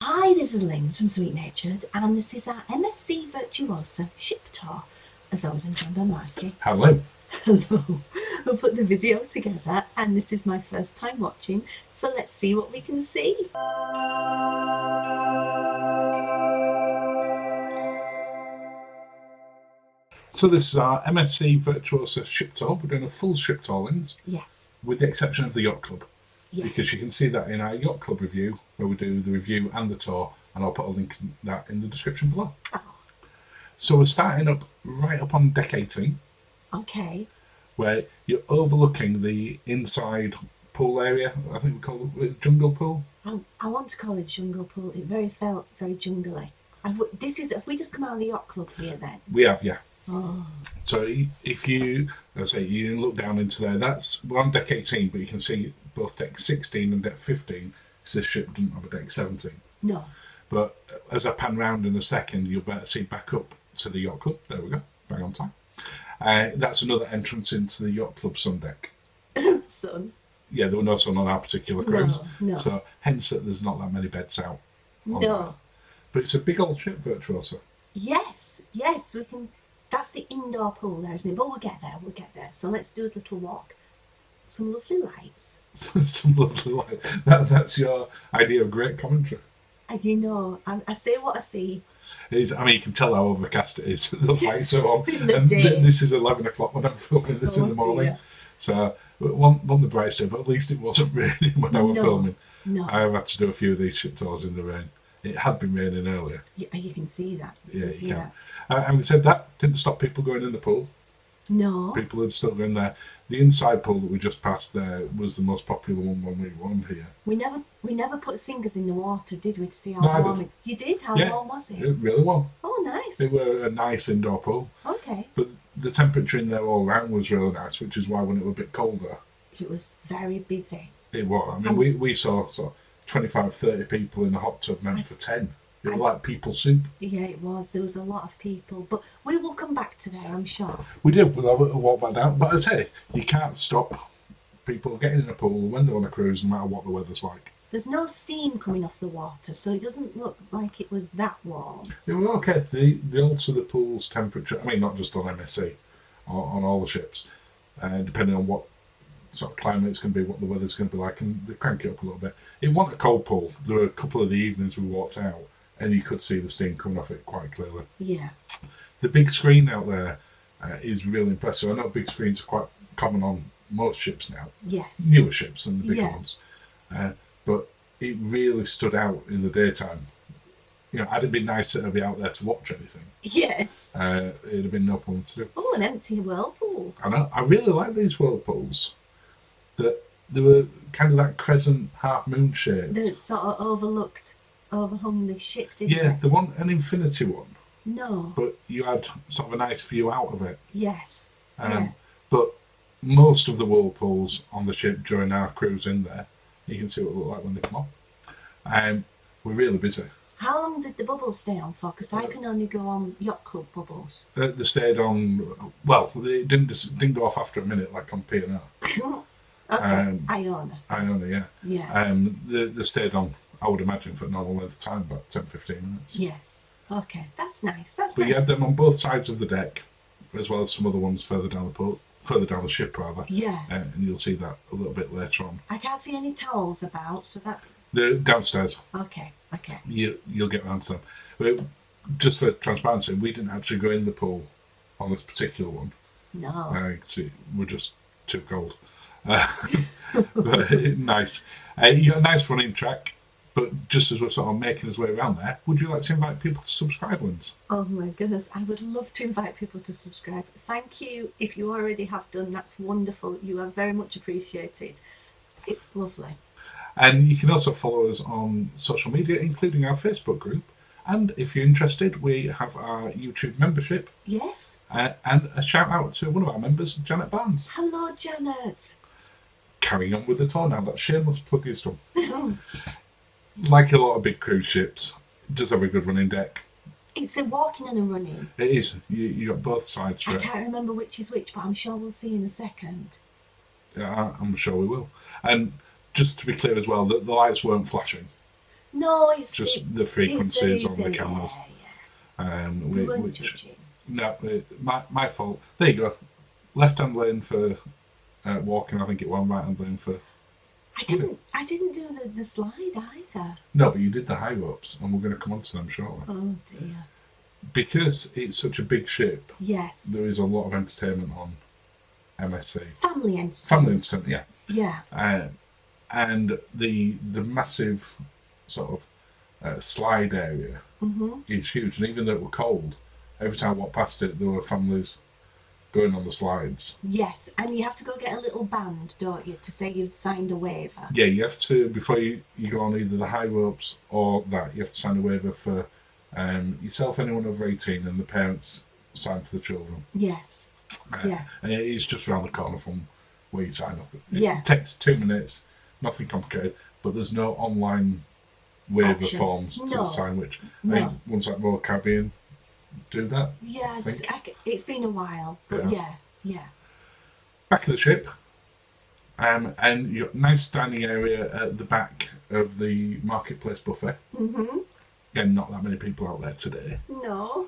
Hi, this is Linz from Sweet Natured, and this is our MSC Virtuosa ship tour. As always, I'm joined by Mikey. Hello. Hello. We'll put the video together, and this is my first time watching, so let's see what we can see. So this is our MSC Virtuosa ship tour. We're doing a full ship tour, Linz, Yes. with the exception of the Yacht Club. Yes. Because you can see that in our Yacht Club review, where we do the review and the tour, and I'll put a link to that in the description below. Oh. So we're starting up right up on deck 18. Okay. Where you're overlooking the inside pool area. I think we call it jungle pool. I want to call it jungle pool. It felt very jungly. Have we just come out of the Yacht Club here then? We have, yeah. Oh. So if you, let's say, you look down into there, we're on deck 18, but you can see both deck 16 and deck 15, because this ship didn't have a deck 17. No. But as I pan round in a second, you'll better see back up to the Yacht Club. There we go, bang on time. That's another entrance into the Yacht Club sun deck. Sun? Yeah, there were no sun on our particular cruise. No. So hence that there's not that many beds out. No. There. But it's a big old ship, Virtuosa. Yes, we can. That's the indoor pool there, isn't it? But we'll get there. So let's do a little walk. Some lovely lights. Some lovely light. That's your idea of great commentary. You know, I say what I see. You can tell how overcast it is. The lights are on. And this is 11 o'clock when I'm filming this in the morning. Dear. So, one the brightest day, but at least it wasn't raining when I was filming. No. I have had to do a few of these ship tours in the rain. It had been raining earlier. You can see that. You can. Having said that, didn't stop people going in the pool. No. People had still been there. The inside pool that we just passed there was the most popular one when we won here. We never put his fingers in the water, did we, to see how warm it? You did? How warm was it? Really warm. Oh, nice. It were a nice indoor pool. Okay. But the temperature in there all around was really nice, which is why when it was a bit colder, it was very busy. It was. We saw 25, 30 people in a hot tub meant for 10. It was like people soup. Yeah, it was. There was a lot of people. But we will come back to there, I'm sure. We did. We'll have a walk back down. But as I say, you can't stop people getting in a pool when they're on a cruise, no matter what the weather's like. There's no steam coming off the water, so it doesn't look like it was that warm. It was okay. They alter the pool's temperature. Not just on MSC, on all the ships, depending on what sort of climate it's going to be, what the weather's going to be like, and they crank it up a little bit. It wasn't a cold pool. There were a couple of the evenings we walked out, and you could see the steam coming off it quite clearly. Yeah. The big screen out there is really impressive. I know big screens are quite common on most ships now. Yes. Newer ships and the bigger ones. But it really stood out in the daytime. Had it been nice to be out there to watch anything. Yes. It'd have been no problem to do. Oh, an empty whirlpool. I know. I really like these whirlpools. That they were kind of that crescent half moon shape. That sort of overhung the ship, didn't they? There wasn't an infinity one. No. But you had sort of a nice view out of it. Yes. But most of the whirlpools on the ship during our cruise in there, you can see what they look like when they come on. We're really busy. How long did the bubbles stay on for? Because I can only go on Yacht Club bubbles. They stayed on. Well, they didn't go off after a minute like on P&R. Okay. Iona, yeah. Yeah. They stayed on, I would imagine, for a normal length of time, about 10-15 minutes. Yes. Okay, that's nice. But you had them on both sides of the deck, as well as some other ones further down the ship, rather. Yeah. And you'll see that a little bit later on. I can't see any towels about, so that. They're downstairs. Okay. You'll get around to them. But just for transparency, we didn't actually go in the pool on this particular one. No. We're just too cold. But nice. You got a nice running track. But just as we're sort of making our way around there, would you like to invite people to subscribe, Linz? Oh my goodness, I would love to invite people to subscribe. Thank you. If you already have done, that's wonderful. You are very much appreciated. It's lovely. And you can also follow us on social media, including our Facebook group. And if you're interested, we have our YouTube membership. Yes. And a shout out to one of our members, Janet Barnes. Hello, Janet. Carrying on with the tour now. That shameless plug is done. Like a lot of big cruise ships, it does have a good running deck. It's a walking and a running. It is. You got both sides to it. I can't remember which is which, but I'm sure we'll see in a second. Yeah, I'm sure we will. And just to be clear as well, the lights weren't flashing. No, it's just the frequencies on the yeah, cameras. yeah. We weren't Which judging. no, my fault. There you go. Left-hand lane for walking. I think it was right-hand lane for. I didn't do the slide either. No, but you did the high ropes, and we're going to come on to them shortly. Oh dear. Because it's such a big ship, Yes. there is a lot of entertainment on MSC. Family entertainment. Family entertainment, Yeah. and the massive sort of slide area is huge. And even though it was cold, every time I walked past it, there were families going on the slides. Yes, and you have to go get a little band, don't you, to say you've signed a waiver. Yeah, you have to, before you go on either the high ropes or that, you have to sign a waiver for yourself, anyone over 18, and the parents sign for the children. Yes. Yeah. And it's just around the corner from where you sign up. Yeah. It takes 2 minutes, nothing complicated, but there's no online waiver forms to sign, which I think ones like Royal Caribbean do that. Yeah, it's been a while, but yeah. Back of the ship, and you've got a nice dining area at the back of the marketplace buffet. Again, not that many people out there today. No.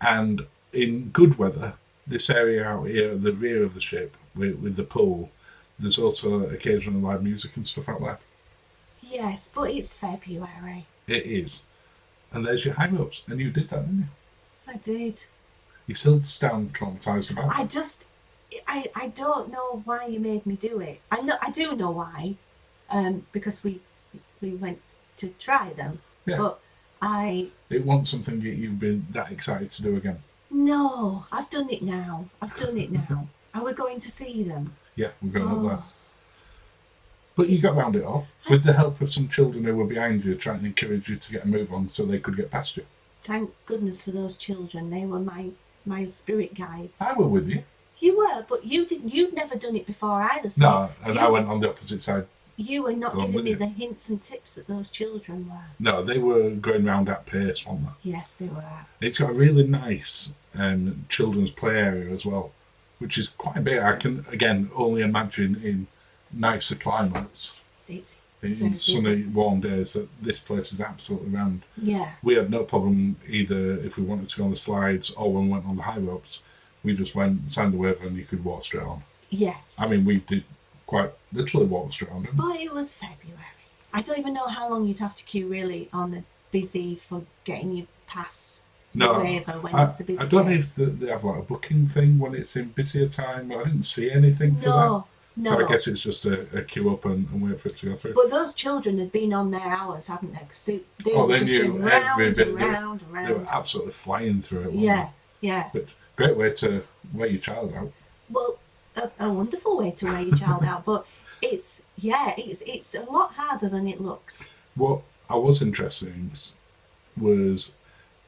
And in good weather, this area out here at the rear of the ship with the pool, there's also occasional live music and stuff out there. Yes, but it's February. It is. And there's your high ropes. And you did that, didn't you? I did. You still stand traumatised about it. I don't know why you made me do it. I do know why, because we went to try them. Yeah. But It wasn't something that you've been that excited to do again. No, I've done it now. Are we going to see them? Yeah, we're going up there. But you got round it all with the help of some children who were behind you, trying to encourage you to get a move on so they could get past you. Thank goodness for those children. They were my spirit guides. I were with you. You were, but you didn't. You'd never done it before either. So No, and I went on the opposite side. You were not giving me the hints and tips that those children were. No, they were going round at pace, weren't they? Yes, they were. It's got a really nice children's play area as well, which is quite big. I can, again, only imagine in nicer climates, in sunny, warm days, that this place is absolutely rammed. Yeah. We had no problem either if we wanted to go on the slides or when we went on the high ropes. We just went, signed the waiver, and you could walk straight on. Yes. I mean, we did quite literally walk straight on. But it was February. I don't even know how long you'd have to queue really on the busy for getting you past the waiver when it's a busy I don't know day. if they have like a booking thing when it's in busier time. I didn't see anything for that. No. So I guess it's just a queue up and wait for it to go through. But those children had been on their hours, hadn't they? Because they were just knew going round every bit. and round. They were absolutely flying through it. Yeah. But great way to wear your child out. Well, a wonderful way to wear your child out, but it's a lot harder than it looks. What I was interested in was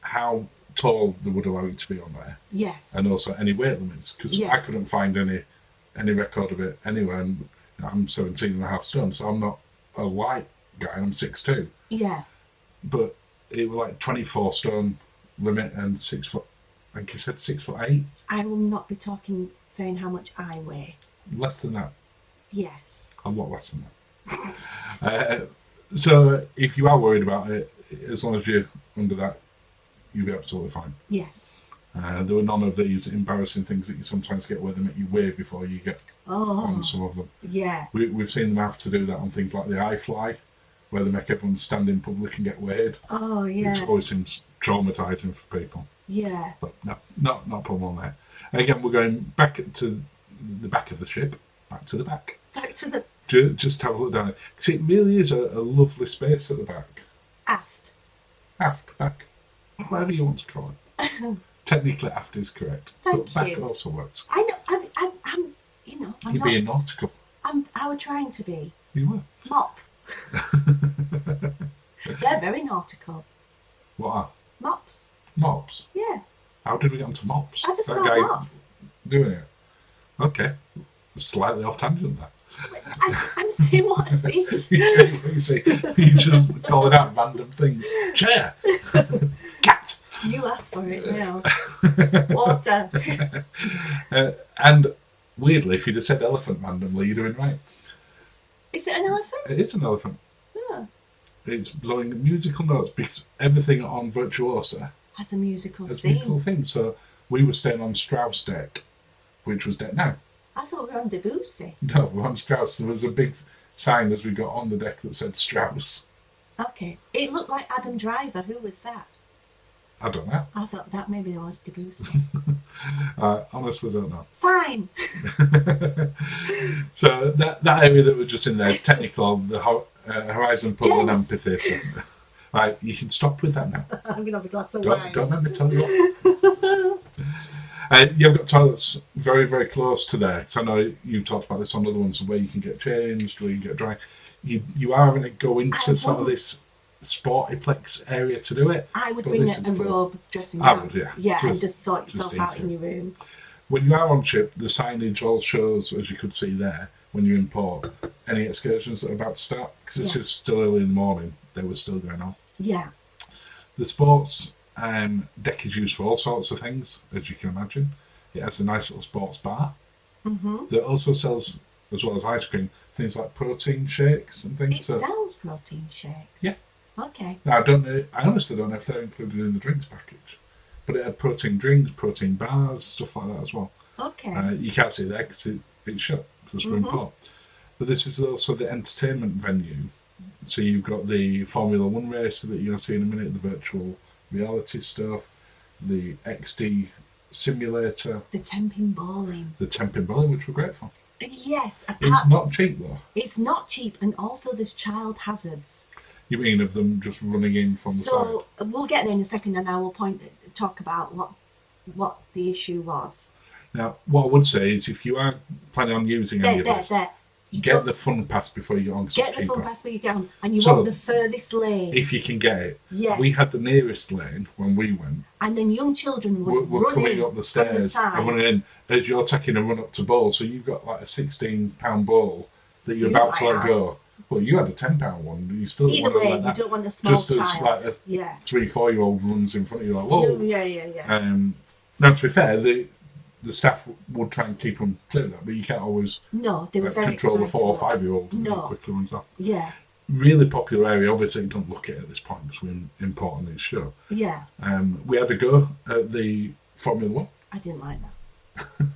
how tall they would allow you to be on there. Yes. And also any weight limits, because I couldn't find any record of it anywhere. And I'm 17.5 stone, so I'm not a light guy. I'm 6'2". Yeah. But it was like 24 stone limit and 6 foot. I think he said 6'8". I will not be saying how much I weigh. Less than that. Yes. A lot less than that. So if you are worried about it, as long as you're under that, you'll be absolutely fine. Yes. There were none of these embarrassing things that you sometimes get where they make you weigh before you get on some of them. Yeah. We've seen them have to do that on things like the iFly, where they make everyone stand in public and get weighed. Oh, yeah. Which always seems traumatising for people. Yeah. But no, not a problem on there. Again, we're going back to the back of the ship, back to the back. Back to the... Just have a look down it. Because it really is a lovely space at the back. Aft. Aft, back. Whatever you want to call it. Technically, aft is correct. Thank but you. back also works. I know, I'm You're not... being nautical. I was trying to be. You were. Mop. They're very nautical. What are? Mops. Mops? Yeah. How did we get onto mops? I just that saw guy mop. doing it. Okay. Slightly off tangent there. I'm saying what I see. you see, you just calling out random things. Chair. Cat. You asked for it now. Water. And weirdly, if you'd have said elephant randomly, you're doing right. Is it an elephant? It is an elephant. Oh. It's blowing musical notes because everything on Virtuosa Has a musical has theme. musical themes. So we were staying on Strauss deck, which was deck now. I thought we were on Debussy. No, we're on Strauss. There was a big sign as we got on the deck that said Strauss. Okay. It looked like Adam Driver. Who was that? I don't know. I thought that maybe was Debussy. I honestly don't know. Fine. So that area that we're just in there is technical, the Horizon Pool and Amphitheatre. Right, you can stop with that now. I'm going to have a glass of wine. Don't let me tell you what. You've got toilets very, very close to there. So I know you've talked about this on other ones, where you can get changed, where you can get dry. You are having to go into sort of this Sportsplex area to do it. I would bring a robe dressing I gown. would, yeah. Yeah, and just sort yourself out in your room. When you are on ship, the signage all shows, as you could see there, when you're in port, any excursions that are about to start. Because this is still early in the morning, they were still going on. Yeah. The sports deck is used for all sorts of things, as you can imagine. It has a nice little sports bar that also sells, as well as ice cream, things like protein shakes and things. It sells protein shakes? Yeah. Okay. Now, I honestly don't know if they're included in the drinks package, but it had protein drinks, protein bars, stuff like that as well. Okay. You can't see it there because it's shut, because we're in port. But this is also the entertainment venue. So you've got the Formula 1 race that you're going to see in a minute, the virtual reality stuff, the XD simulator. The temping bowling. The temping bowling, which we're great for. Yes. It's not cheap, though. It's not cheap, and also there's child hazards. You mean of them just running in from the side? So we'll get there in a second, and I will talk about what the issue was. Now, what I would say is, if you are planning on using any of this, get the fun pass before you get on. Get the fun pass before you get on, and you want the furthest lane. If you can get it. Yes. We had the nearest lane when we went. And then young children were coming up the stairs and running in as you're taking a run up to bowl. So you've got like a £16 bowl that you're about to let go. Well, you had a £10 one. You still Either want to way, let that. You don't want a small just child. Just as like a 3-4-year-old runs in front of you, like, whoa. Yeah. Now, to be fair, the staff would try and keep them clear of that, but you can't always they were very control the 4 or 5-year-old who quickly runs off. Yeah. Really popular area. Obviously, don't look at it at this point because we're importing this show. Yeah. We had a go at the Formula 1. I didn't like that.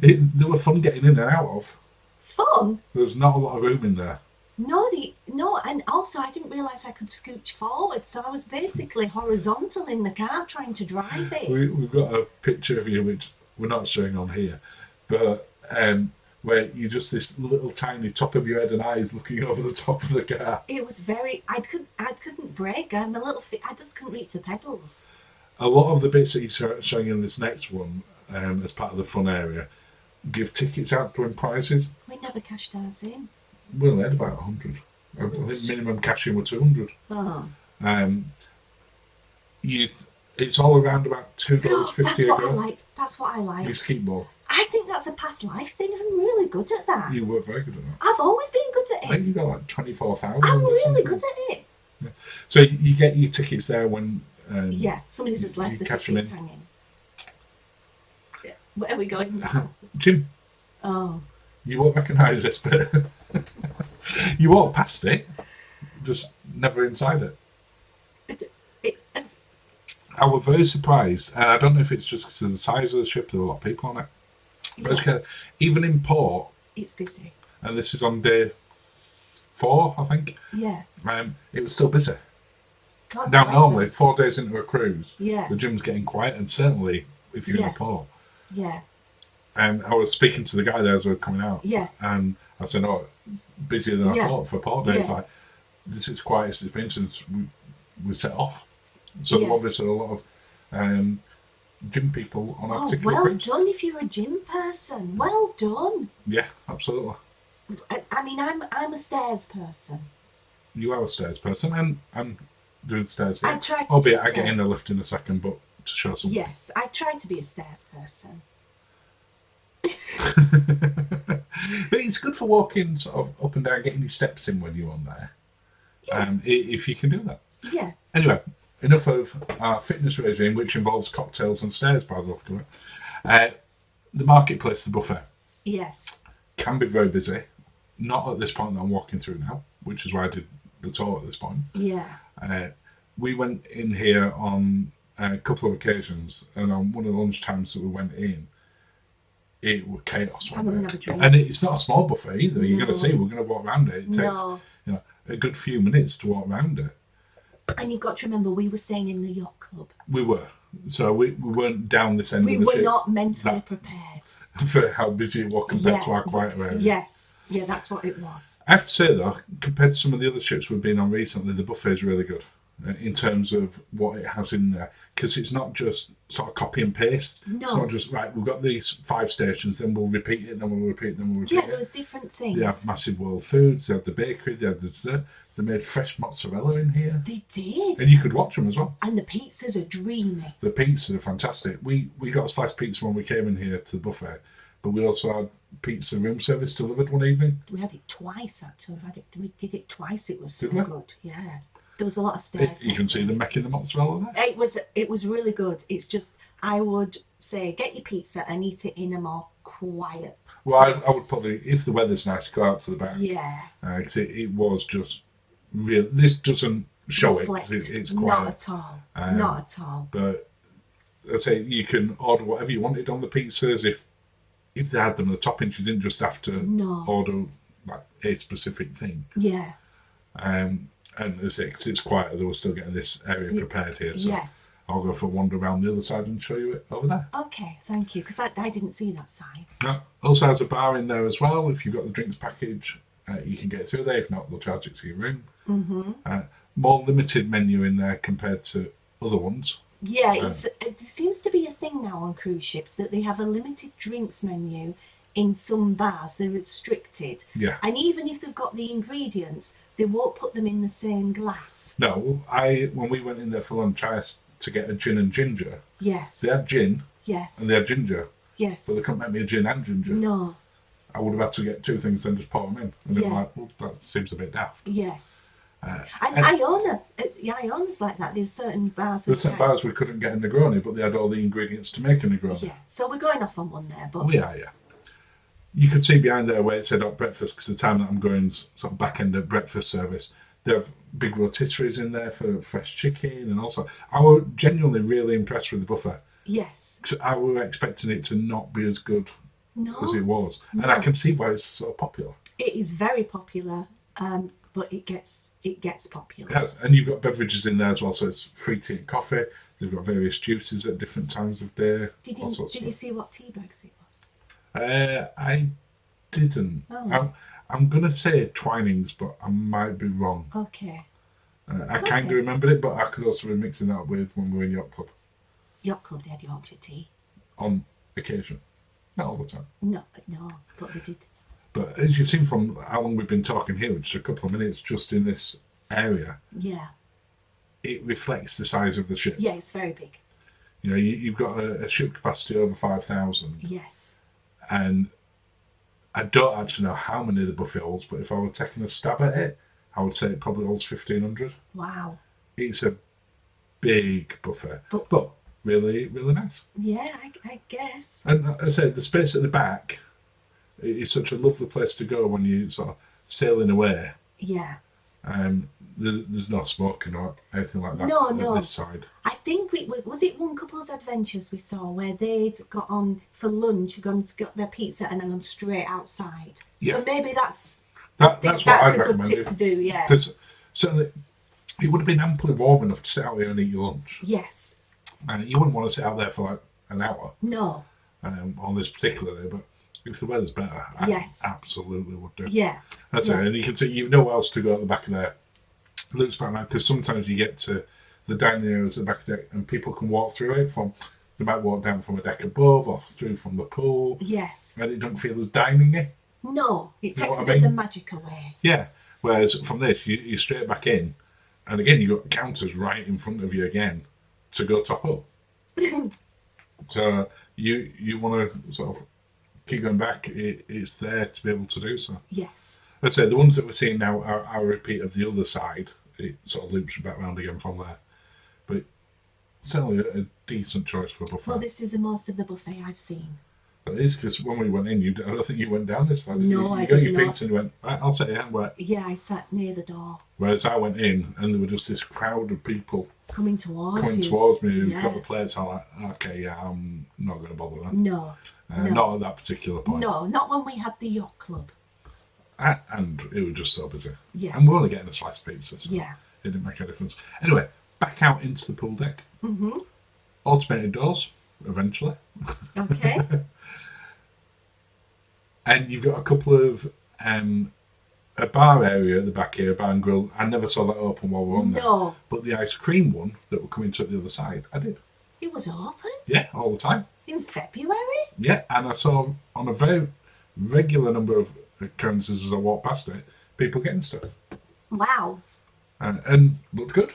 They were fun getting in and out of. Fun? There's not a lot of room in there. No, and also I didn't realise I could scooch forward, so I was basically horizontal in the car trying to drive it. We've got a picture of you, which we're not showing on here, but where you're just this little tiny top of your head and eyes looking over the top of the car. It was I couldn't brake. I'm a little I just couldn't reach the pedals. A lot of the bits that you're showing in this next one, as part of the fun area, give tickets out to win prizes. We never cashed ours in. We only had about 100. I think minimum cash in were 200. Oh. It's all around about $2.50 That's what I like. That's what I like. You skeet ball. I think that's a past life thing. I'm really good at that. You were very good at that. I've always been good at it. I think you got like 24,000. I'm really good at it. Yeah. So you get your tickets there when. Somebody's just left the tickets hanging. Yeah. Where are we going now? Jim. Oh. You won't recognise this, but you walk past it, just never inside it. I was very surprised, and I don't know if it's just because of the size of the ship, there were a lot of people on it. But even in port, it's busy. And this is on day 4, I think. Yeah. It was still busy. Now, normally, 4 days into a cruise, the gym's getting quiet, and certainly if you're in a port. Yeah. And I was speaking to the guy there as we were coming out. Yeah. And I said, busier than I thought for port days. Like, this is the quietest it's been since we set off. So obviously a lot of gym people on our particular cruise. Well done if you're a gym person. Well done. Yeah, absolutely. I mean, I'm a stairs person. You are a stairs person, and I'm doing stairs here. I try to albeit I get in the lift in a second, but to show something. Yes, I try to be a stairs person. But it's good for walking sort of up and down, getting your steps in when you're on there. Yeah. If you can do that. Yeah. Anyway, enough of our fitness regime, which involves cocktails and stairs, by the look of it. The marketplace, the buffet. Yes. Can be very busy. Not at this point that I'm walking through now, which is why I did the tour at this point. Yeah. We went in here on a couple of occasions, and on one of the lunch times that we went in, it was chaos. I'm gonna have a drink. And it's not a small buffet either. You're No. going to see, we're going to walk around it. It takes a good few minutes to walk around it. And you've got to remember, we were staying in the yacht club. We were. So we weren't down this end We of the were ship. not mentally prepared. For how busy it was compared to our quieter area. Yes. Yeah, that's what it was. I have to say though, compared to some of the other ships we've been on recently, the buffet is really good in terms of what it has in there. Because it's not just sort of copy and paste. No. It's not just, right, we've got these 5 stations, then we'll repeat it, then we'll repeat it, then we'll repeat it. Yeah, there was different things. They have massive world foods, they have the bakery, they have the dessert. They made fresh mozzarella in here. They did. And you could watch them as well. And the pizzas are dreamy. The pizzas are fantastic. We got a sliced pizza when we came in here to the buffet, but we also had pizza room service delivered one evening. We had it twice, actually. We did it twice. It was so Did we? good. Yeah. There was a lot of stairs. You can see them making the mozzarella there. It was really good. It's just, I would say, get your pizza and eat it in a more quiet. Well, I would probably, if the weather's nice, go out to the back. Yeah. Because it was just real. This doesn't show Reflect. it because it's quiet. Not at all. Not at all. But I'd say you can order whatever you wanted on the pizzas. If they had them in the toppings, you didn't just have to order like a specific thing. Yeah. And as it's quieter, they were still getting this area prepared here. So yes. I'll go for a wander around the other side and show you it over there. Okay, thank you. Because I didn't see that sign. Also has a bar in there as well. If you've got the drinks package, you can get it through there. If not, they'll charge it to your room. Mm-hmm. More limited menu in there compared to other ones. Yeah, there seems to be a thing now on cruise ships that they have a limited drinks menu in some bars. They're restricted. Yeah. And even if they've got the ingredients, they won't put them in the same glass. No, when we went in there for lunch, I asked to get a gin and ginger. Yes. They had gin. Yes. And they had ginger. Yes. But they couldn't make me a gin and ginger. No. I would have had to get 2 things, then just pour them in. And I'm like, well, that seems a bit daft. Yes. And Iona's like that. There's certain bars. There's certain bars we couldn't get a Negroni, but they had all the ingredients to make a Negroni. Yeah. So we're going off on one there, but we are, yeah. You could see behind there where it said hot breakfast, because the time that I'm going sort of back end of breakfast service, they have big rotisseries in there for fresh chicken, and also I was genuinely really impressed with the buffet. Yes. Because I was expecting it to not be as good as it was, and I can see why it's so popular. It is very popular, but it gets popular. Yes, and you've got beverages in there as well, so it's free tea and coffee. They've got various juices at different times of day. Did you see what tea bags it was? I didn't. Oh. I'm going to say Twinings, but I might be wrong. Okay. I kind of remember it, but I could also be mixing that with when we were in Yacht Club. Yacht Club, they had Yorkshire tea. On occasion. Not all the time. No, but they did. But as you've seen from how long we've been talking here, which is a couple of minutes just in this area, it reflects the size of the ship. Yeah, it's very big. You know, you've got a ship capacity over 5,000. Yes. And I don't actually know how many the buffet holds, but if I were taking a stab at it, I would say it probably holds 1,500. Wow. It's a big buffet, but really, really nice. Yeah, I guess. And as I said, the space at the back is such a lovely place to go when you sort of sailing away. Yeah. There's no smoking or anything like that No. this side. I think was it One Couple's Adventures we saw where they'd got on for lunch, gone to get their pizza and then gone straight outside. Yeah. So maybe that's what I'd a recommend. good tip to do, yeah. Because certainly it would have been amply warm enough to sit out here and eat your lunch. Yes. You wouldn't want to sit out there for like an hour. No. On this particular day, but if the weather's better, I absolutely would do. Yeah. That's it. And you can see you've nowhere else to go at the back of there. It looks back now because sometimes you get to the dining areas at the back of the deck and people can walk through it they might walk down from a deck above or through from the pool. Yes. And it doesn't feel as dining-y. No, it takes a bit of the magic away. Yeah. Whereas from this, you're straight back in, and again you've got counters right in front of you again to go top up. So you want to sort of keep going back. It's there to be able to do so. Yes. Let's say the ones that we're seeing now are a repeat of the other side. It sort of loops back round again from there. But certainly a decent choice for a buffet. Well, this is the most of the buffet I've seen. But it is because when we went in, I don't think you went down this far. No, You I got did your not. pizza and you went, right, I'll sit here and wait. Yeah, I sat near the door. Whereas I went in and there were just this crowd of people coming towards me you. who've Yeah. got the plates. I'm like, okay, yeah, I'm not going to bother them. No, no. Not at that particular point. No, not when we had the yacht club. And it was just so busy. Yes. And we're only getting a sliced pizza, so Yeah. it didn't make a difference. Anyway, back out into the pool deck. Mm-hmm. Automated doors, eventually. Okay. And you've got a couple of a bar area at the back here, a bar and grill. I never saw that open while we were on there. No. But the ice cream one that were coming to the other side, I did. It was open? Yeah, all the time. In February? Yeah, and I saw on a very regular number of occurrences as I walked past it, people getting stuff. Wow. And looked good.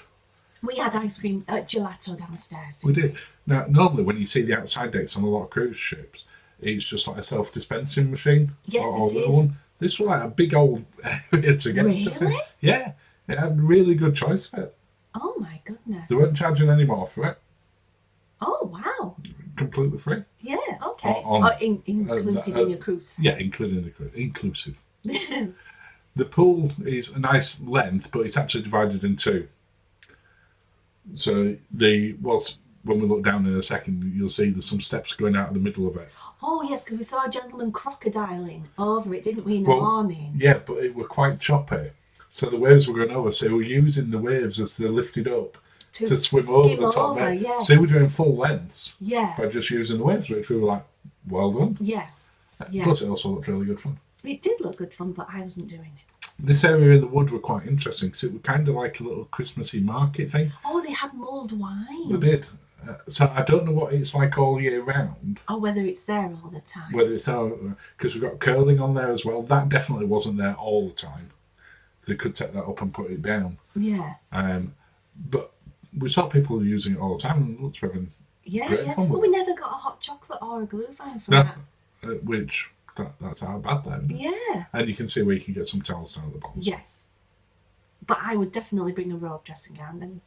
We had ice cream at gelato downstairs. We did. Now, normally when you see the outside decks on a lot of cruise ships, it's just like a self-dispensing machine. Yes, or it is. one. This was like a big old area to get stuff in. Really? Yeah, it had a really good choice for it. Oh my goodness. They weren't charging any more for it. Oh wow. Completely free. Yeah, okay. Included In your cruise. Yeah, including the cruise. Inclusive. The pool is a nice length, but it's actually divided in two. So when we look down in a second, you'll see there's some steps going out of the middle of it. Oh yes, because we saw a gentleman crocodiling over it, didn't we, in the morning? Yeah, but it were quite choppy. So the waves were going over, so we're using the waves as they're lifted up to swim over the top there. Yes. So we're doing full lengths Yeah. by just using the waves, which we were like, well done. Yeah. Yeah. Plus it also looked really good fun. It did look good fun, but I wasn't doing it. This area in the wood were quite interesting because it was kind of like a little Christmassy market thing. Oh, they had mulled wine. They did. So I don't know what it's like all year round. Or whether it's there all the time. Whether it's because we've got curling on there as well. That definitely wasn't there all the time. They could take that up and put it down. Yeah. But we saw people using it all the time, and it looks very great fun. But we never got a hot chocolate or a glühwein from that. That's how bad that. Yeah. And you can see where you can get some towels down at the bottom. Yes. But I would definitely bring a robe dressing gown then.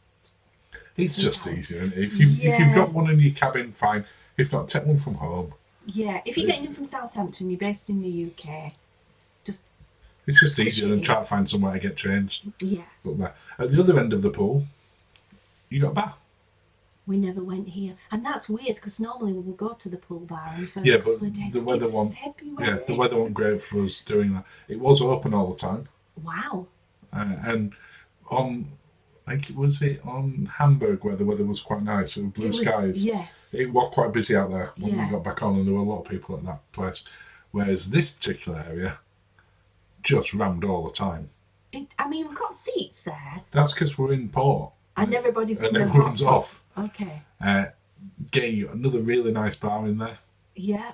It's just easier. If you've got one in your cabin, fine. If not, take one from home. Yeah. If you're getting in from Southampton, you're based in the UK. It's just easier than trying to find somewhere to get changed. Yeah. Up there. At the other end of the pool, you got a bar. We never went here, and that's weird because normally we will go to the pool bar in the first But couple of days. the weather the weather wasn't great for us doing that. It was open all the time. Wow. And on, I think it on Hamburg where the weather was quite nice. It was blue skies. Yes. It was quite busy out there when Yeah. we got back on, and there were a lot of people at that place. Whereas this particular area just rammed all the time. We've got seats there, That's because we're in port. and everybody's in And their everyone's hot off. tub. Okay. Getting you another really nice bar in there. Yeah.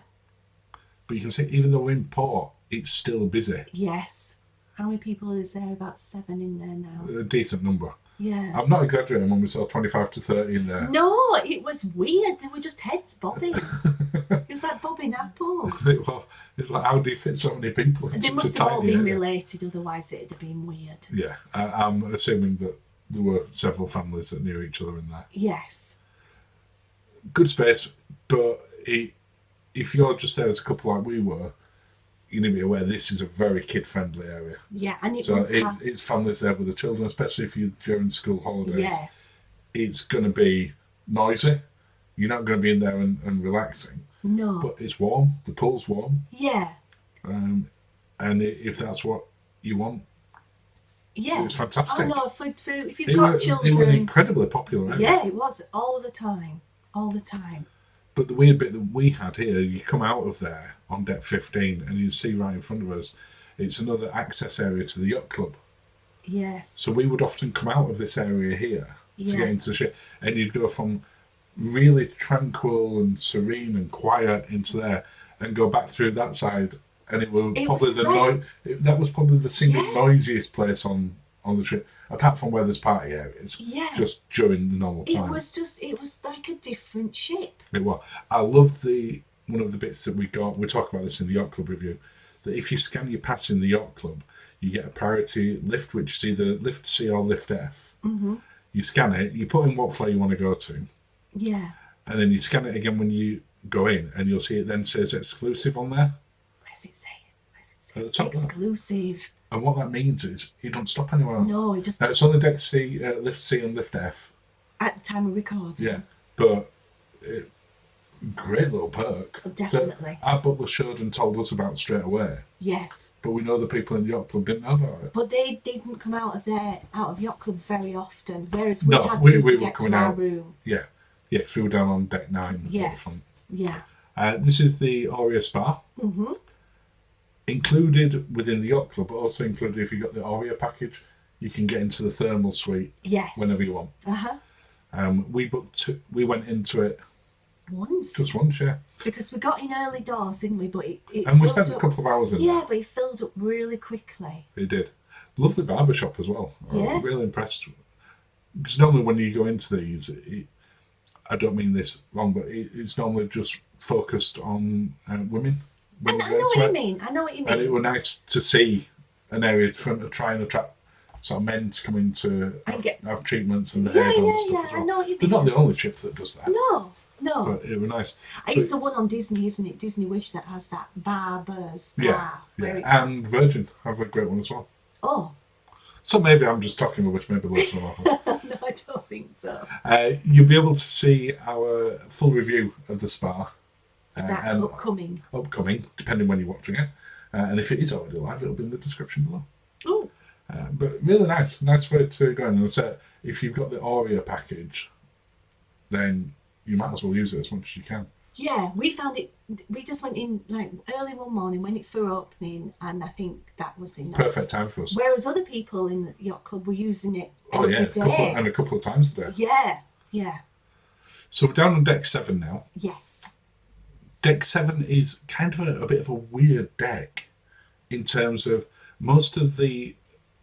But you can see, even though we're in port, it's still busy. Yes. How many people is there? About 7 in there now. A decent number. Yeah. I'm not exaggerating when we saw 25 to 30 in there. No, it was weird. They were just heads bobbing. It was like bobbing apples. It's like, how do you fit so many people in They such must a have all tiny been area? related, otherwise it'd have been weird. Yeah, I'm assuming that there were several families that knew each other in there. Yes. Good space, but if you're just there as a couple like we were, you need to be aware this is a very kid-friendly area. Yeah, and it's families there with the children, especially if you're during school holidays. Yes. It's going to be noisy. You're not going to be in there and relaxing. No. But it's warm. The pool's warm. Yeah. And if that's what you want, Yeah. it was fantastic. Oh no, for if you've got children. It was incredibly popular area. Yeah, it was all the time. All the time. But the weird bit that we had here, you come out of there on deck 15 and you see right in front of us, it's another access area to the yacht club. Yes. So we would often come out of this area here to Yeah. get into the ship, and you'd go from really tranquil and serene and quiet into there and go back through that side, and that was probably the single Yeah. noisiest place on the ship, apart from where there's party areas. Yeah. Just during the normal time. It was like a different ship. It was. I loved one of the bits that we got. We talk about this in the yacht club review. That if you scan your pass in the yacht club, you get a priority lift, which is either lift C or lift F. Mm-hmm. You scan it, you put in what floor you want to go to, Yeah. and then you scan it again when you go in and you'll see it then says exclusive on there. Where's it say? At the top there. Exclusive. And what that means is you don't stop anywhere else. No, it just... Now, it's only deck C, lift C and lift F. At the time of recording. Yeah, but great little perk. Oh, definitely. That our butler showed and told us about straight away. Yes. But we know the people in the yacht club didn't know about it. But they didn't come out of yacht club very often, whereas we had we to were get coming to our out. room. Yeah, because we were down on deck 9. Yes. Yeah. This is the Aria Spa. Mm-hmm. Included within the yacht club, but also included if you got the Aria package, you can get into the thermal suite. Yes. Whenever you want. We went into it once. Just once, yeah. Because we got in early doors, didn't we? But it and we spent a couple of hours in there. Yeah, but it filled up really quickly. It did. Lovely barber shop as well. Yeah. I'm really impressed. Because normally when you go into these, I don't mean this wrong, but it's normally just focused on women. I know what you mean. And it was nice to see an area to try and attract sort of men to come in to have treatments and the hair done and stuff as well. I know what you mean. They're not the only ship that does that. No. But it was nice. It's the one on Disney, isn't it? Disney Wish that has that barbers. Yeah. And Virgin have a great one as well. Oh. So maybe I'm just talking rubbish, maybe loads of them. No, I don't think so. You'll be able to see our full review of the spa. Is that upcoming? Upcoming, depending when you're watching it. And if it is already live, it'll be in the description below. Oh. But really nice way to go in. And so if you've got the Aria package, then you might as well use it as much as you can. Yeah, we found it. We just went in like early one morning when it for opening, and I think that was enough. Perfect time for us. Whereas other people in the yacht club were using it every day. A couple of times a day. Yeah. So we're down on deck 7 now. Yes. Deck 7 is kind of a bit of a weird deck in terms of most of the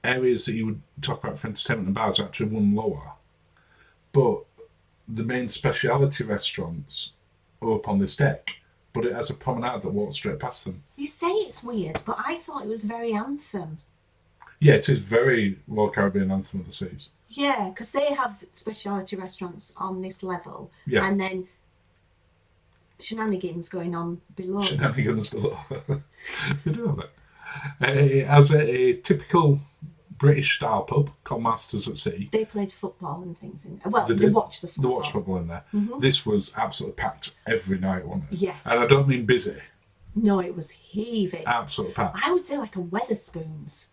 areas that you would talk about for entertainment and bars are actually one lower, but the main speciality restaurants are up on this deck, but it has a promenade that walks straight past them. You say it's weird, but I thought it was very Anthem. Yeah, it is very Royal Caribbean Anthem of the Seas. Yeah, because they have speciality restaurants on this level, and then shenanigans going on below. Shenanigans below. They do have it. It has a typical British style pub called Masters at Sea. They played football and things in there. Well, they watched the football. They watched football in there. Mm-hmm. This was absolutely packed every night, wasn't it? Yes. And I don't mean busy. No, it was heaving. Absolutely packed. I would say like a Wetherspoons.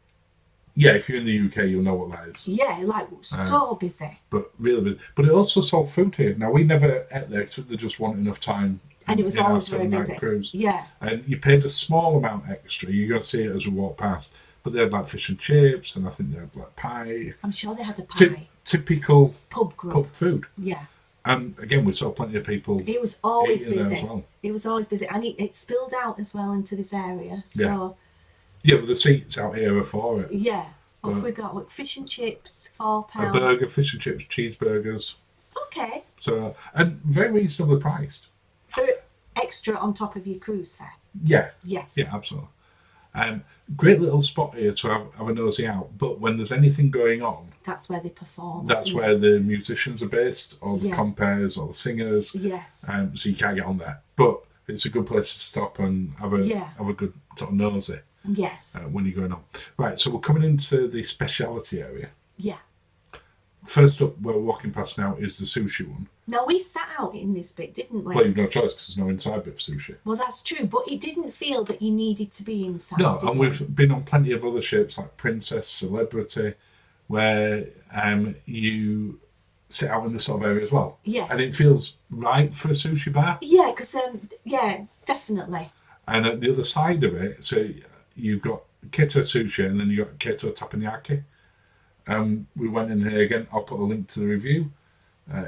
Yeah, if you're in the UK, you'll know what that is. Yeah, like so busy. But really busy. But it also sold food here. Now, we never ate there because they just want enough time. And it was always very busy. Cruise. Yeah. And you paid a small amount extra. You go see it as we walk past. But they had like fish and chips, and I think they had like pie. I'm sure they had a pie. Typical pub food. Yeah. And again, we saw plenty of people. It was always busy. There as well. It was always busy, and it spilled out as well into this area. So. Yeah, but the seats out here are for it. Yeah. What we got? Like fish and chips, £4. A burger, fish and chips, cheeseburgers. Okay. So and very reasonably priced. For extra on top of your cruise fare. Yeah. Yes. Yeah, absolutely. Great little spot here to have a nosy out, but when there's anything going on, that's where they perform. That's where the musicians are based, or the compares, or the singers. Yes. So you can't get on there, but it's a good place to stop and have a good sort of nosy. Yes. When you're going on. Right, so we're coming into the speciality area. Yeah. First up, where we're walking past now is the sushi one. Now, we sat out in this bit, didn't we? Well, you've no choice because there's no inside bit for sushi. Well, that's true, but it didn't feel that you needed to be inside. No, and we've been on plenty of other ships like Princess, Celebrity, where you sit out in this sort of area as well. Yes. And it feels right for a sushi bar. Yeah, because, definitely. And at the other side of it, so you've got keto sushi and then you've got keto teppanyaki. We went in here again. I'll put a link to the review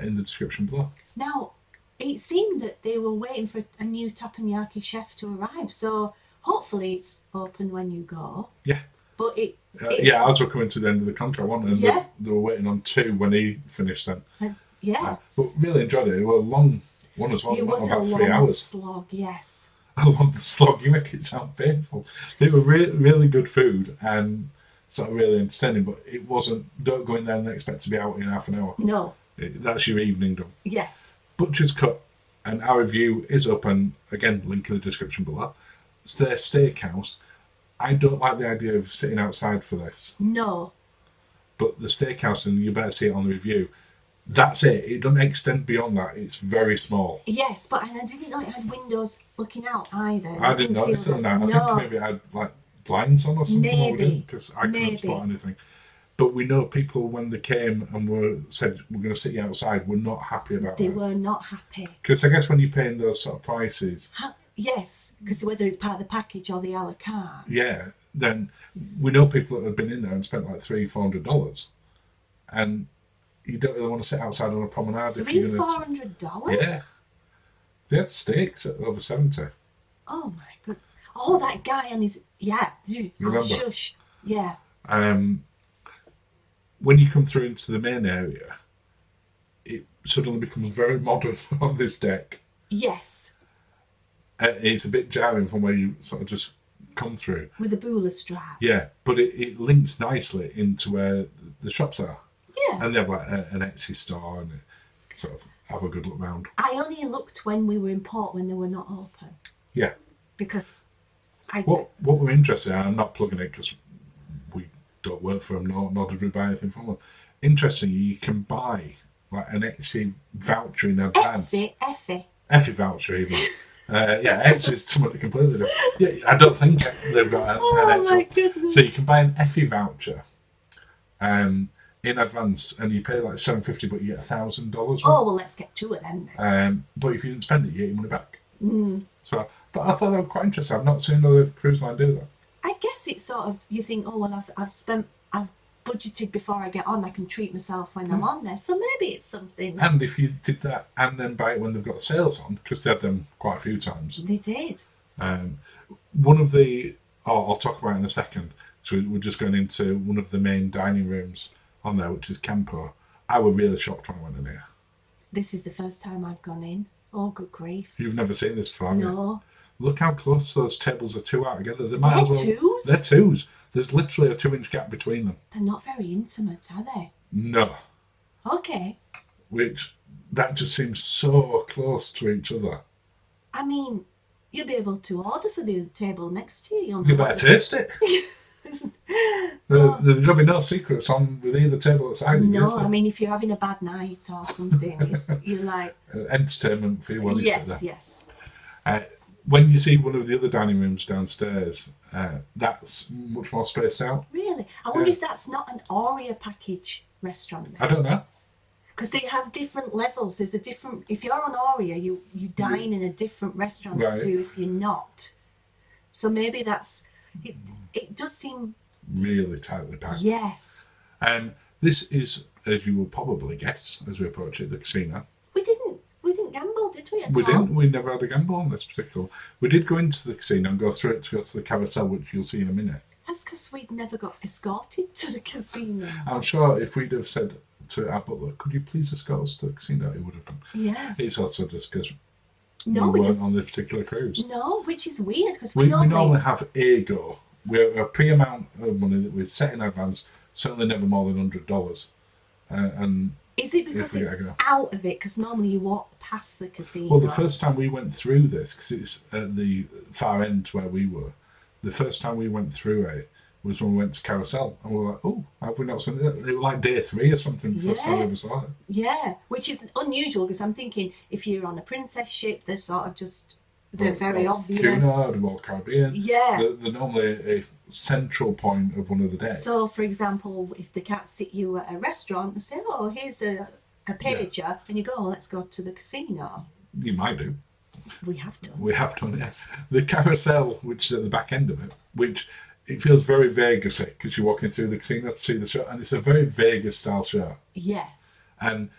in the description below. Now, it seemed that they were waiting for a new teppanyaki chef to arrive, so hopefully it's open when you go. Yeah. But as we're coming to the end of the contract, wasn't it? And they were waiting on 2 when he finished them. But really enjoyed it. It was a long one as well. It was about a 3 long hours. slog, yes. A long slog. You make it sound painful. They were really good food and sort of really entertaining, but it wasn't, don't go in there and expect to be out in half an hour. No. That's your evening done. Yes. Butchers Cut and our review is up, and again, link in the description below. It's their steakhouse. I don't like the idea of sitting outside for this. No. But the steakhouse, and you better see it on the review, that's it. It doesn't extend beyond that. It's very small. Yes, but I didn't know it had windows looking out either. I didn't notice it now. I think maybe it had like blinds on or something. Maybe. Because I couldn't spot anything. But we know people, when they came and said we're going to sit you outside, were not happy about that. They were not happy. Because I guess when you're paying those sort of prices... Yes, because whether it's part of the package or the a la carte. Yeah, then we know people that have been in there and spent like $300-400, and you don't really want to sit outside on a promenade if you're going to... $400? Yeah. They had steaks at over 70. Oh my god! Oh, that guy on his shush. Yeah. When you come through into the main area, it suddenly becomes very modern on this deck. Yes. It's a bit jarring from where you sort of just come through. With the bowler straps. Yeah, but it links nicely into where the shops are. Yeah. And they have like an Etsy store and sort of have a good look round. I only looked when we were in port when they were not open. Yeah. Because what we're interested in, I'm not plugging it because we don't work for them, nor did we buy anything from them. Interestingly, you can buy like an Etsy voucher in advance. Effie voucher even. Etsy is something completely different. Yeah, I don't think they've got an Etsy. My goodness. So you can buy an Effie voucher in advance, and you pay like $750, but you get $1,000. Oh well, let's get two of them then. But if you didn't spend it, you get your money back. Mm. So, but I thought that was quite interesting. I've not seen another cruise line do that. I guess it's sort of, you think, oh well, I've budgeted before I get on. I can treat myself when I'm on there. So maybe it's something. And if you did that and then buy it when they've got sales on, because they had them quite a few times. They did. One of the, I'll talk about it in a second. So we're just going into one of the main dining rooms on there, which is Campo. I was really shocked when I went in here. This is the first time I've gone in. Oh, good grief. You've never seen this before, have you? No. Look how close those tables are two out together. They're twos? They're twos. There's literally a 2-inch gap between them. They're not very intimate, are they? No. Okay. That just seems so close to each other. I mean, you'll be able to order for the table next to you. You better taste it. There's going to be no secrets on with either table outside. No, I mean, if you're having a bad night or something, you're like... entertainment for you while you sit there. Yes. When you see one of the other dining rooms downstairs, that's much more spaced out. Really? I wonder if that's not an Aria package restaurant. I don't know. Because they have different levels. There's a different... If you're on Aria, you dine in a different restaurant to if you're not. So maybe that's... It does seem... really tightly packed. Yes. This is, as you will probably guess, as we approach it, the casino. We didn't gamble, did we, at all? We didn't. We never had a gamble on this particular. We did go into the casino and go through it to go to the carousel, which you'll see in a minute. That's because we'd never got escorted to the casino. I'm sure if we'd have said to our butler, could you please escort us to the casino, he would have done. Yeah. It's also just because we weren't on this particular cruise. No, which is weird because we normally have a go. We're a pre-amount of money that we've set in advance, certainly never more than $100. And is it because it's out of it? Because normally you walk past the casino. Well, the first time we went through this, because it's at the far end where we were, the first time we went through it was when we went to Carousel. And we were like, oh, have we not seen it? It was like day 3 or something, the first time we ever saw it. Yeah, which is unusual because I'm thinking if you're on a princess ship, they're sort of just... They're very obvious. Cunard, Royal Caribbean. Yeah. They're normally a central point of one of the decks. So, for example, if they can't sit you at a restaurant, they say, oh, here's a pager, and you go, oh, let's go to the casino. You might do. We have done. We have done, yeah. The carousel, which is at the back end of it, which it feels very Vegas-y because you're walking through the casino to see the show, and it's a very Vegas-style show. Yes. And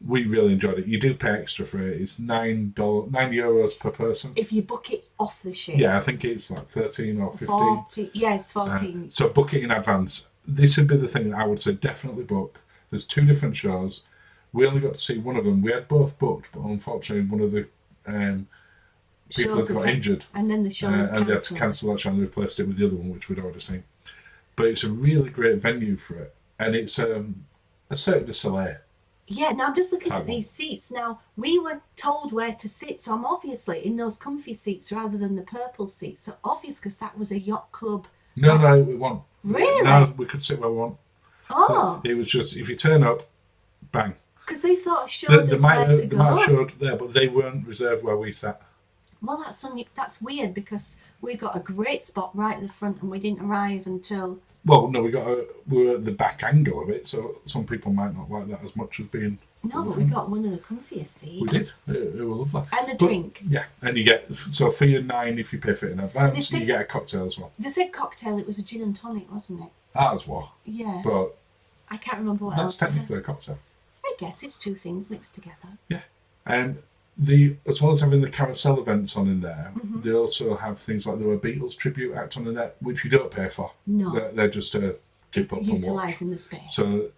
we really enjoyed it. You do pay extra for it. It's €9 per person. If you book it off the ship. Yeah, I think it's like 13 or 15. 40, yeah, it's 14. So book it in advance. This would be the thing that I would say definitely book. There's 2 different shows. We only got to see one of them. We had both booked, but unfortunately one of the people had got injured. And then the show was and they had to cancel that show and replaced it with the other one, which we'd already seen. But it's a really great venue for it. And it's a Cirque du Soleil. Yeah, now I'm just looking Type at these seats. Now, we were told where to sit, so I'm obviously in those comfy seats rather than the purple seats. So obvious because that was a yacht club. No, we won't. Really? No, we could sit where we want. Oh. It was just, if you turn up, bang. Because they sort of showed us where to They go. might have showed there, but they weren't reserved where we sat. Well, that's weird because we got a great spot right at the front and we didn't arrive until... Well, no, we were at the back angle of it, so some people might not like that as much as being... No, but we got one of the comfiest seats. We did. It were lovely. And a drink. Yeah, and you get... So for your £9, if you pay for it in advance, you get a cocktail as well. They said cocktail, it was a gin and tonic, wasn't it? As well. Yeah. But... I can't remember what that's else. That's technically a cocktail. I guess it's two things mixed together. Yeah. And as well as having the carousel events on in there, they also have things like the Beatles tribute act on in there, which you don't pay for. No. They're just a tip up and watch. Utilising the space. So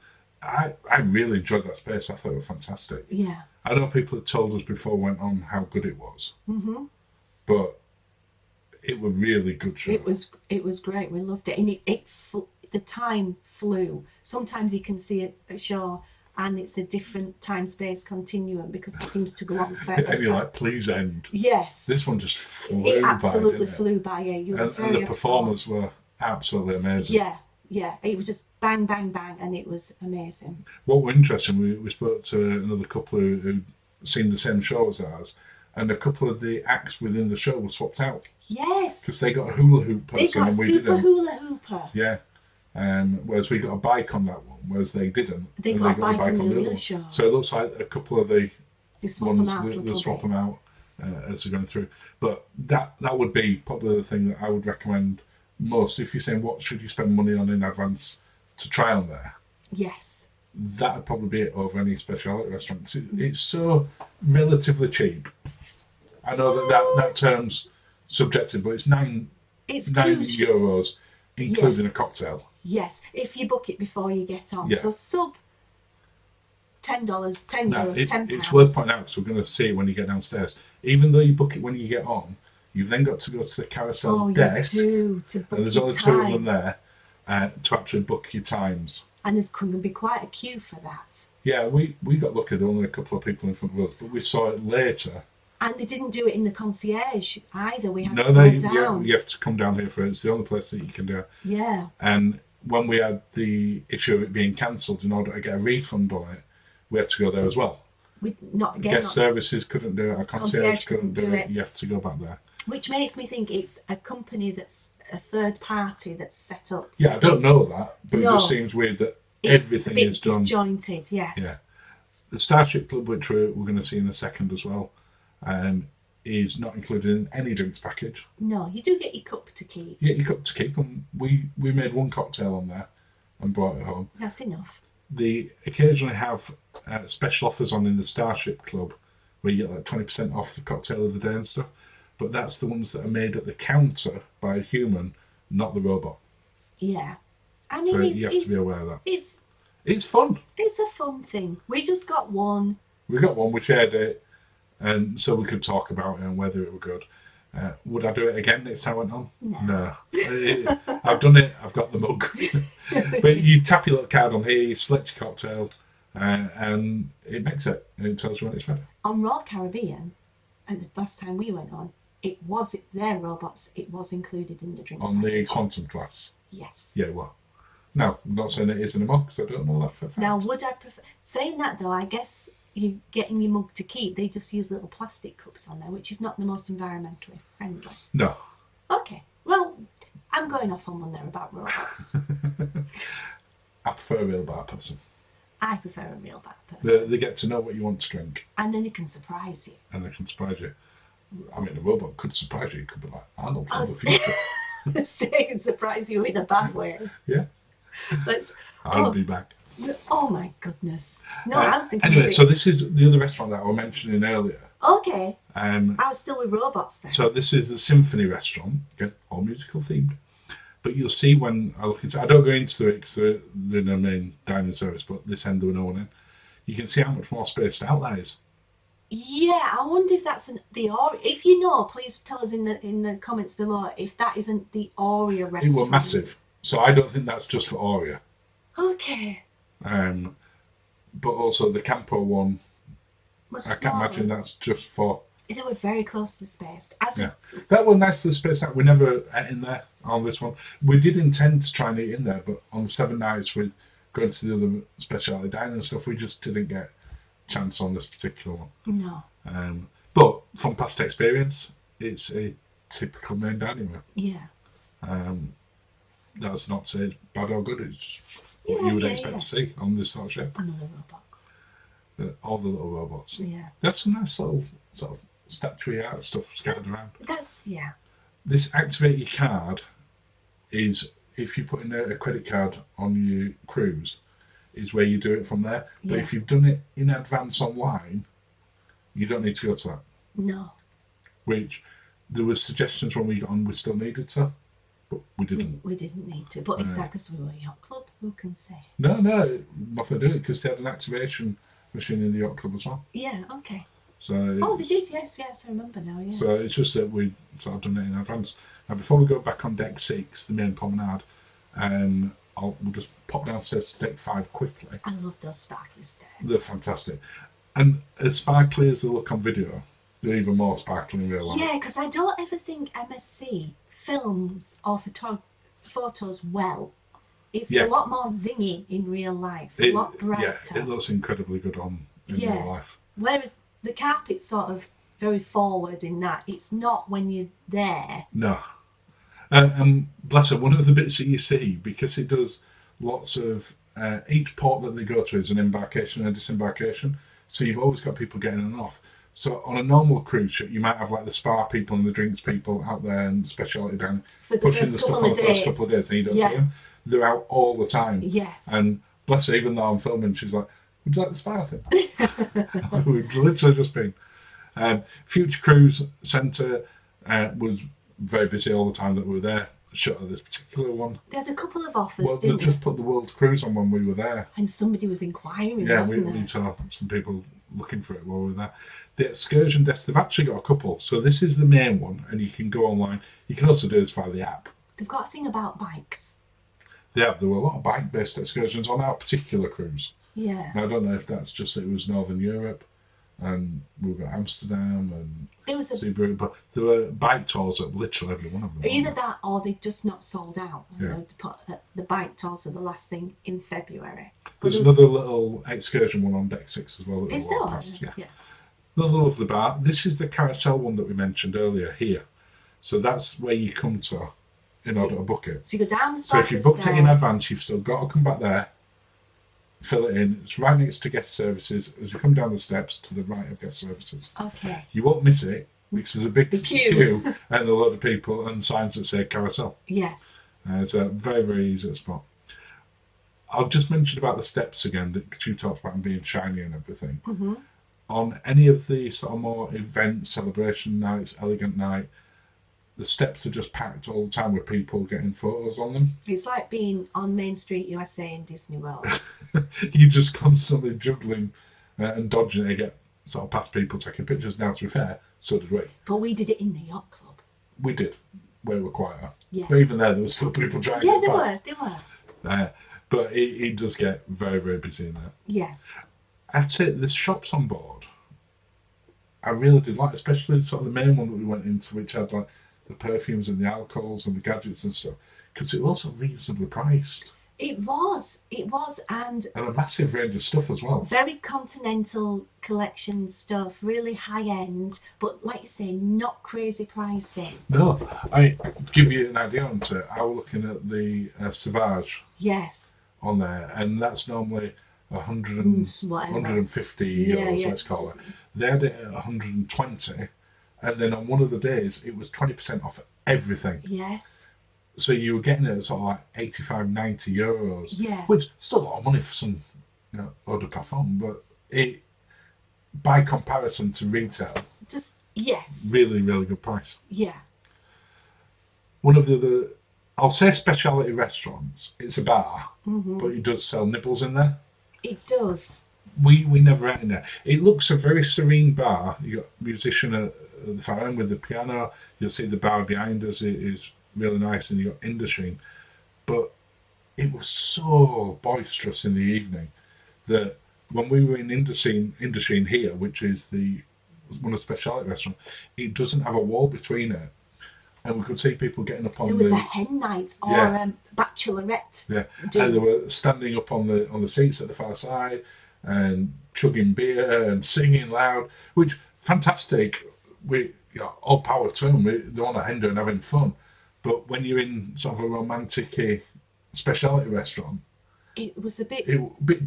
I really enjoyed that space. I thought it was fantastic. Yeah. I know people had told us before we went on how good it was. Mm-hmm. But it was really good show. It was great. We loved it. And the time flew. Sometimes you can see a show and it's a different time-space continuum because it seems to go on forever. And you're like, please end. Yes. This one just flew it by, absolutely flew by, yeah. You were very and the performers were absolutely amazing. Yeah. It was just bang, bang, bang, and it was amazing. What was interesting, we spoke to another couple who'd seen the same show as ours, and a couple of the acts within the show were swapped out. Yes. Because they got a hula hoop person and we didn't. They got a super hula hooper. Yeah. Whereas we got a bike on that one, whereas they didn't. They got a bike on the other show. So it looks like a couple of the ones they'll swap them out as they're going through. But that would be probably the thing that I would recommend most. If you're saying what should you spend money on in advance to try on there, yes, that would probably be it over any specialty restaurant. It's so relatively cheap. I know that term's subjective, but it's nine euros, including a cocktail. Yes, if you book it before you get on. Yeah. So sub $10, €10, £10. It's worth pointing out because we're going to see it when you get downstairs. Even though you book it when you get on, you've then got to go to the carousel desk. You do, to book and there's your only time. 2 of them there to actually book your times. And there's going to be quite a queue for that. Yeah, we got lucky. There were only a couple of people in front of us, but we saw it later. And they didn't do it in the concierge either. We had to go down. Yeah, you have to come down here for it. It's the only place that you can do it. Yeah. And when we had the issue of it being cancelled, in order to get a refund on it, we had to go there as well. Guest services couldn't do it. Our concierge couldn't do it. You have to go back there. Which makes me think it's a company that's a third party that's set up. Yeah, I don't know that, but it just seems weird that everything is done. Disjointed, yes. Yeah. The Starship Club, which we're going to see in a second as well, is not included in any drinks package. No, you do get your cup to keep. You get your cup to keep, and we made one cocktail on there and brought it home. That's enough. They occasionally have special offers on in the Starship Club where you get like 20% off the cocktail of the day and stuff, but that's the ones that are made at the counter by a human, not the robot. Yeah. I mean, so you have to be aware of that. It's fun. It's a fun thing. We just got one. We got one, we shared it, and so we could talk about it and whether it were good. Would I do it again next time I went on? No. I've done it, I've got the mug. But you tap your little card on here, you select your cocktail, and it makes it, and it tells you when it's ready. On Royal Caribbean, and the last time we went on, their robots, it was included in the drinks on package. The quantum class? Yes. Yeah, well. No, I'm not saying it is in a mug, because I don't know that for a fact. Now, would I prefer... Saying that, though, I guess you're getting your mug to keep. They just use little plastic cups on there, which is not the most environmentally friendly. No. Okay. Well, I'm going off on one there about robots. I prefer a real bar person. I prefer a real bar person. They get to know what you want to drink. And then they can surprise you. And they can surprise you. I mean, a robot could surprise you. It could be like Arnold from the future. So they can surprise you in a bad way. Yeah. I'll be back. Oh my goodness. No, I was thinking... Anyway, so this is the other restaurant that I was mentioning earlier. Okay. I was still with robots then. So this is the Symphony restaurant. Again, all musical themed. But you'll see when I look into it, I don't go into it because they're in the main dining service, but this end of no one in. You can see how much more spaced out that is. Yeah, I wonder if that's the Aria. If you know, please tell us in the comments below if that isn't the Aria restaurant. It was massive. So I don't think that's just for Aria. Okay. but also the camper one, Was I can't imagine smaller. that's just for. They were very closely spaced. As Yeah, that was nicely spaced out. We never ate in there on this one. We did intend to try and eat in there, but on the 7 nights with going to the other specialty dining and stuff, we just didn't get a chance on this particular one. No. But from past experience, it's a typical main dining room. Yeah. That's not to say it's bad or good. It's just what Yeah, you would yeah, expect yeah. to see on this sort of ship. Another robot. All the little robots. Yeah. They have some nice little sort of statuary art stuff scattered around. That's, yeah. This activate your card is if you put in a credit card on your cruise, is where you do it from there. But Yeah. if you've done it in advance online, you don't need to go to that. No. Which there was suggestions when we got on we still needed to, but we didn't. We didn't need to. But is that because we were a yacht club? Who can say? No, nothing to do it because they had an activation machine in the yacht club as well. Yeah, okay. So Oh, they did, yes, I remember now, yeah. So it's just that we sort of done it in advance. Now, before we go back on deck 6, the main promenade, we'll just pop downstairs to deck 5 quickly. I love those sparkly stairs. They're fantastic. And as sparkly as they look on video, they're even more sparkly in real life. Yeah, because I don't ever think MSC films or photos well. It's Yeah. a lot more zingy in real life, a lot brighter. Yeah, it looks incredibly good in real life. Whereas the carpet's sort of very forward in that. It's not when you're there. No. Bless her, one of the bits that you see, because it does lots of, each port that they go to is an embarkation and a disembarkation. So you've always got people getting in and off. So on a normal cruise ship, you might have like the spa people and the drinks people out there and specialty down For the pushing first the stuff couple on of the first days. couple of days and you don't Yeah. see them. They're out all the time. Yes. And bless her, even though I'm filming, she's like, would you like the spa thing? We've literally just been. Future Cruise Centre was very busy all the time that we were there. Shut at this particular one. They had a couple of offers, Well, they didn't just they? put the World Cruise on when we were there. And somebody was inquiring, Yeah, wasn't we there? saw some people looking for it while we were there. The excursion desk, they've actually got a couple. So this is the main one, and you can go online. You can also do this via the app. They've got a thing about bikes. There were a lot of bike-based excursions on our particular cruise. Yeah. Now, I don't know if that's just that it was Northern Europe, and we've got Amsterdam and There was a Zeebrugge, but there were bike tours at literally every one of them. either that or they've just not sold out. You Yeah. know, they put the bike tours are the last thing in February. There's But another little excursion one on deck 6 as well that Is we'll walk there? past. Yeah. Yeah. Another lovely bar. This is the carousel one that we mentioned earlier here. So that's where you come to in order to book it. So you go down the So if you sparkly booked it in stairs. advance, you've still got to come back there, fill it in. It's right next to guest services. As you come down the steps to the right of guest services. Okay. You won't miss it because there's a big The queue. and a lot of people and signs that say carousel. Yes. It's a very, very easy spot. I'll just mention about the steps again that you talked about them being shiny and everything. Mm-hmm. On any of the sort of more event, celebration nights, elegant night, the steps are just packed all the time with people getting photos on them. It's like being on Main Street USA in Disney World. You just constantly juggling and dodging it to get sort of past people taking pictures. Now, to be fair, so did we. But we did it in the yacht club. We did, where we're quieter. Yes. But even there was still people trying to Yeah, get they past. were. They were. But it does get very, very busy in there. Yes. I have to say, the shops on board, I really did like, especially sort of the main one that we went into, which had like the perfumes and the alcohols and the gadgets and stuff, because it was reasonably priced It was, and and a massive range of stuff as well. very continental collection stuff, really high end, but like you say, not crazy pricing. No, I give you an idea onto it. I was looking at the Sauvage Yes. on there, and that's normally 100 and, Whatever. 150 Yeah, euros, yeah. let's call it. They had it at 120, and then on one of the days it was 20% off everything. Yes. So you were getting it at sort of like 85, 90 euros, Yeah. which is still a lot of money for some, eau de parfum, but it, by comparison to retail, Just yes. really, really good price. Yeah. One of the other, I'll say specialty restaurants, it's a bar, Mm-hmm. but it does sell nibbles in there. It does. We never ate in there. It looks a very serene bar. You got a musician at the far end with the piano. You'll see the bar behind us. It is really nice, and you got Industry. But it was so boisterous in the evening that when we were in Indochine here, which is one of the specialty restaurants, it doesn't have a wall between it. And we could see people getting up on there was a hen night or a bachelorette. Yeah, and they were standing up on the seats at the far side and chugging beer and singing loud, which fantastic. All power to them. They're on a hen and having fun. But when you're in sort of a romantic specialty restaurant, it was a bit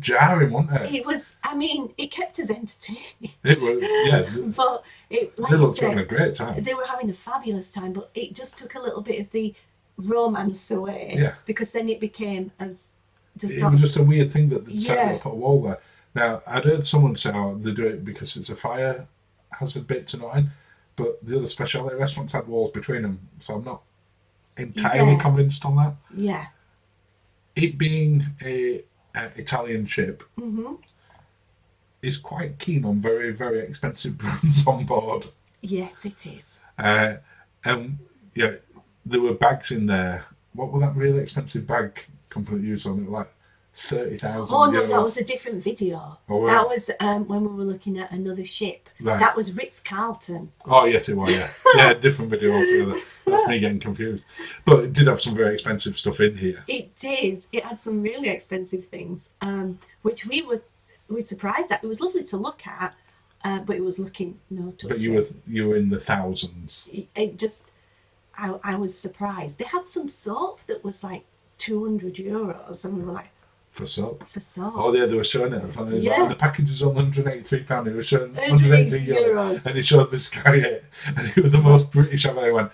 jarring, wasn't it? It was. I mean, it kept us entertained. It was, yeah. But they looked having a great time. They were having a fabulous time, but it just took a little bit of the romance away. Yeah. Because then it became as just. It was just a weird thing that they set Yeah. up a wall there. Now I'd heard someone say, "Oh, they do it because it's a fire hazard bit to not in," but the other specialty restaurants had walls between them, so I'm not entirely convinced on that. Yeah. It being a Italian ship Mm-hmm. is quite keen on very, very expensive brands on board. Yes, it is. And yeah, there were bags in there. What was that really expensive bag company used on it? Like 30,000 Oh no, euros. that was a different video. Oh, that was when we were looking at another ship. Right. That was Ritz-Carlton. Oh yes, it was. Yeah, yeah, different video altogether. That's me getting confused. But it did have some very expensive stuff in here. It did. It had some really expensive things, which we were surprised at. It was lovely to look at, but it was looking no touch. But you were in the thousands. It just, I was surprised. They had some soap that was like €200, and we were like, For soap. for soap. Oh yeah, they were showing it. It was Yeah. like, the package was on £183. It was showing €180, and it showed this guy it, and he was the most British I've ever went.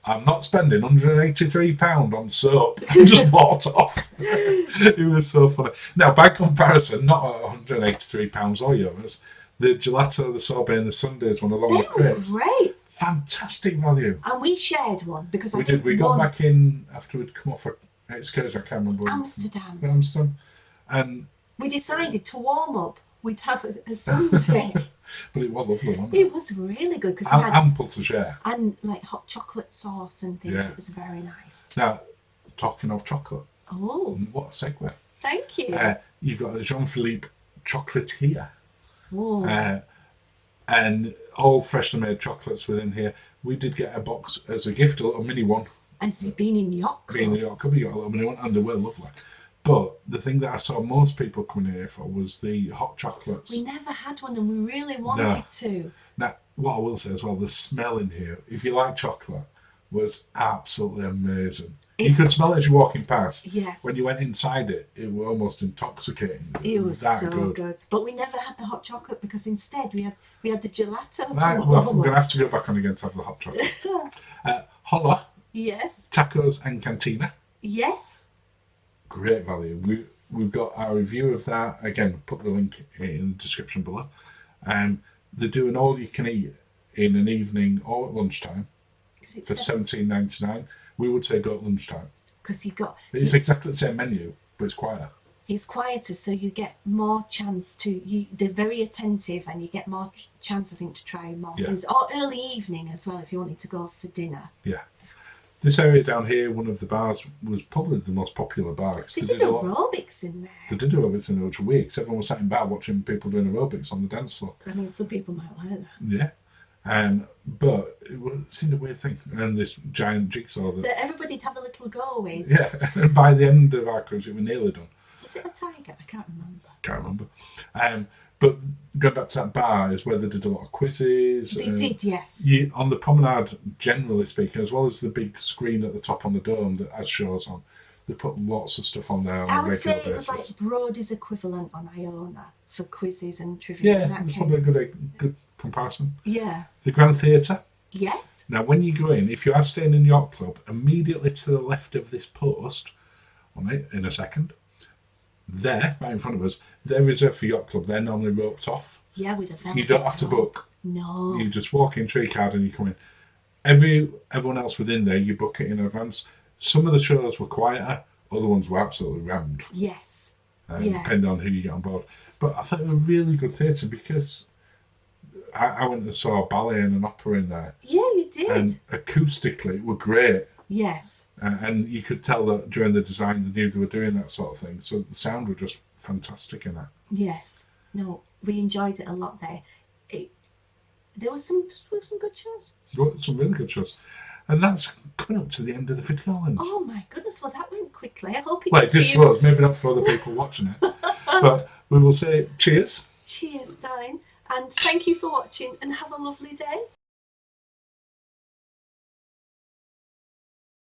I'm not spending £183 on soap. And just walked off. It was so funny. Now, by comparison, not £183 or euros. The gelato, the sorbet, and the sundaes one along with They were crepes. great. Fantastic value. And we shared one because I We think did. We got back in after we'd come off an excursion. I can't remember. Amsterdam. And We decided to warm up. We'd have a sundae. but it was lovely, wasn't it? It was really good because And ample to share. and like hot chocolate sauce and things. Yeah. It was very nice. Now, talking of chocolate, Oh, what a segue. thank you. You've got a Jean-Philippe chocolate here. Oh, And all freshly made chocolates within here. We did get a box as a gift, a little mini one. has he been in Yacht Club? Being the Yacht Club, you got a little mini one, and they were lovely. But the thing that I saw most people coming here for was the hot chocolates. We never had one, and we really wanted to. Now, what I will say as well, the smell in here, if you like chocolate, was absolutely amazing. You could smell it as you're walking past. Yes. When you went inside it, it was almost intoxicating. It was that so good. good. But we never had the hot chocolate because instead we had the gelato. Right, well, I'm going to have to go back on again to have the hot chocolate. Hola, Yes. tacos and cantina. Yes. Great value. We've got our review of that. Again, put the link in the description below. They're doing all you can eat in an evening or at lunchtime for $17.99. We would say go at lunchtime. Because you've got. It's exactly the same menu, but it's quieter. It's quieter, so you get more chance to. They're very attentive, and you get more chance, I think, to try more things. Or early evening as well, if you wanted to go for dinner. Yeah. This area down here, one of the bars, was probably the most popular bar. They did aerobics in there. They did aerobics in there, which was weird, because everyone was sat in bar watching people doing aerobics on the dance floor. I mean, some people might like that. Yeah. But it seemed a weird thing. And this giant jigsaw That everybody'd have a little go with. Yeah, and by the end of our cruise, it was nearly done. Was it a tiger? I can't remember. Can't remember. But going back to that bar is where they did a lot of quizzes. They did, yes. On the promenade, generally speaking, as well as the big screen at the top on the dome that has shows on, they put lots of stuff on there on I a would regular say it was basis. like Brody's equivalent on Iona for quizzes and trivia. Yeah, it's probably a good comparison. Yeah. The Grand Theatre. Yes. Now, when you go in, if you are staying in Yacht Club, immediately to the left of this post, on it in a second, there, right in front of us, they're reserved for Yacht Club. They're normally roped off. Yeah, with a velvet. You don't have to book. No. You just walk in, tree card, and you come in. Everyone else within there, you book it in advance. Some of the shows were quieter, other ones were absolutely rammed. Yes. Depending on who you get on board. But I thought it was a really good theatre because I went and saw a ballet and an opera in there. Yeah, you did. And acoustically, it were great. Yes. And you could tell that during the design they knew they were doing that sort of thing. So the sound was just fantastic in that. Yes. no, we enjoyed it a lot there. There were some good shows. Some really good shows. And that's coming up to the end of the video, Linz. Oh my goodness, well that went quickly. I hope it Well, it did for us, maybe not for other people watching it. But we will say cheers. Cheers, darling. And thank you for watching and have a lovely day.